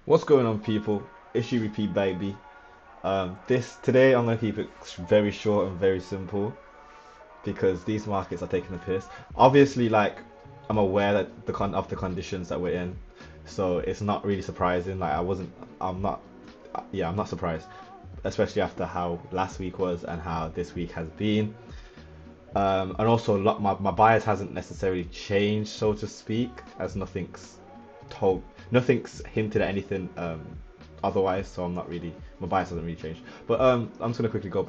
What's going on, people? It's GBP, baby. Today I'm gonna keep it very short and very simple because these markets are taking the piss. Obviously, like, I'm aware that the conditions that we're in, so it's not really surprising. Like, I'm not, yeah, I'm not surprised, especially after how last week was and how this week has been. And also, my bias hasn't necessarily changed, so to speak, as nothing's hinted at anything otherwise. So I'm not really, my bias hasn't really changed. But I'm just gonna quickly go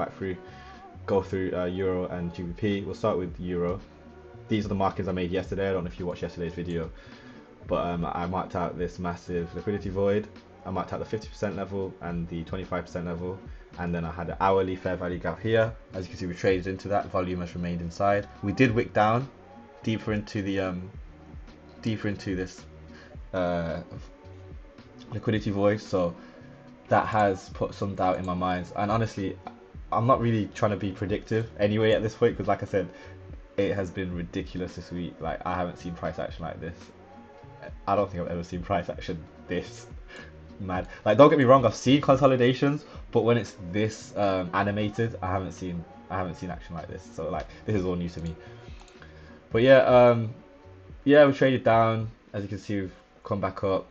through Euro and GBP. We'll start with Euro. These are the markings I made yesterday. I don't know if you watched yesterday's video, but I marked out this massive liquidity void. I marked out the 50% level and the 25% level, and then I had an hourly fair value gap here. As you can see, we traded into that. Volume has remained inside. We did wick down deeper into this liquidity void, so that has put some doubt in my mind. And honestly, I'm not really trying to be predictive anyway at this point, because like I said, it has been ridiculous this week. Like, I haven't seen price action like this. I don't think I've ever seen price action this mad. Like, don't get me wrong, I've seen consolidations, but when it's this animated, I haven't seen action like this. So like, this is all new to me. But yeah, we traded down. As you can see, we've come back up.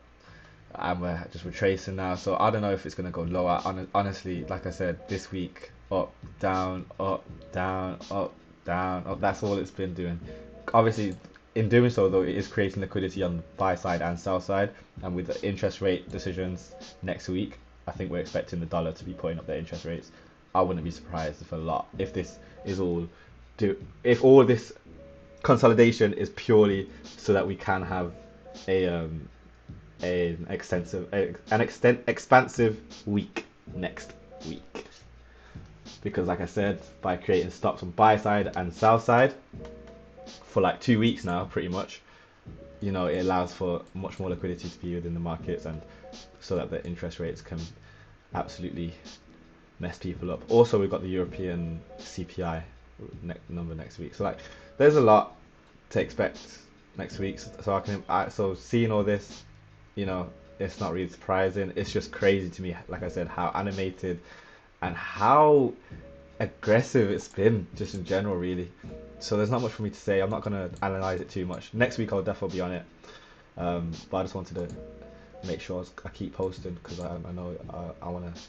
And we're just retracing now. So I don't know if it's gonna go lower. Honestly, like I said, this week up, down, up, down, up, down, up. That's all it's been doing. Obviously, in doing so though, it is creating liquidity on the buy side and sell side. And with the interest rate decisions next week, I think we're expecting the dollar to be putting up their interest rates. I wouldn't be surprised if this is all if all this consolidation is purely so that we can have a expansive week next week, because like I said, by creating stops on buy side and sell side for like 2 weeks now, pretty much, it allows for much more liquidity to be within the markets, and so that the interest rates can absolutely mess people up. Also, we've got the European CPI number next week, so like there's a lot to expect next week. So seeing all this, it's not really surprising. It's just crazy to me, like I said, how animated and how aggressive it's been just in general, really. So there's not much for me to say. I'm not going to analyze it too much. Next week I'll definitely be on it. But I just wanted to make sure I keep posting, because I know I want to,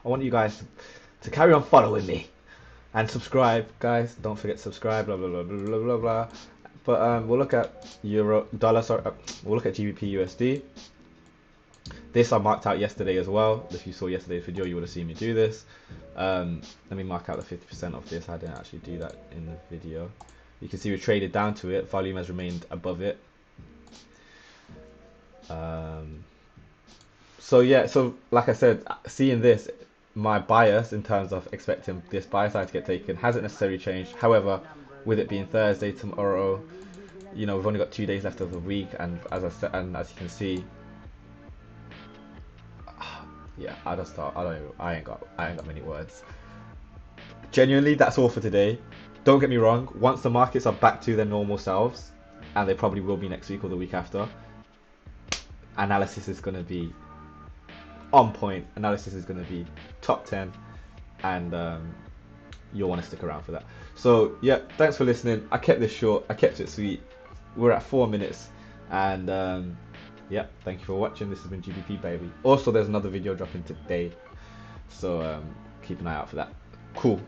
I want you guys to carry on following me and subscribe, guys. Don't forget to subscribe. Blah blah blah blah blah blah blah. But we'll look at we'll look at GBP USD. This I marked out yesterday as well. If you saw yesterday's video, you would have seen me do this. Let me mark out the 50% of this. I didn't actually do that in the video. You can see we traded down to it. Volume has remained above it. So like I said, seeing this, my bias in terms of expecting this buy side to get taken hasn't necessarily changed. However, with it being Thursday tomorrow, we've only got 2 days left of the week, and as I said, and as you can see, yeah, I ain't got many words. Genuinely, that's all for today. Don't get me wrong, once the markets are back to their normal selves, and they probably will be next week or the week after, analysis is going to be on point. Analysis is going to be top 10, and you'll want to stick around for that. So yeah, thanks for listening. I kept this short, I kept it sweet. We're at 4 minutes, and yeah, thank you for watching. This has been GBP, baby. Also, there's another video dropping today, so keep an eye out for that. Cool.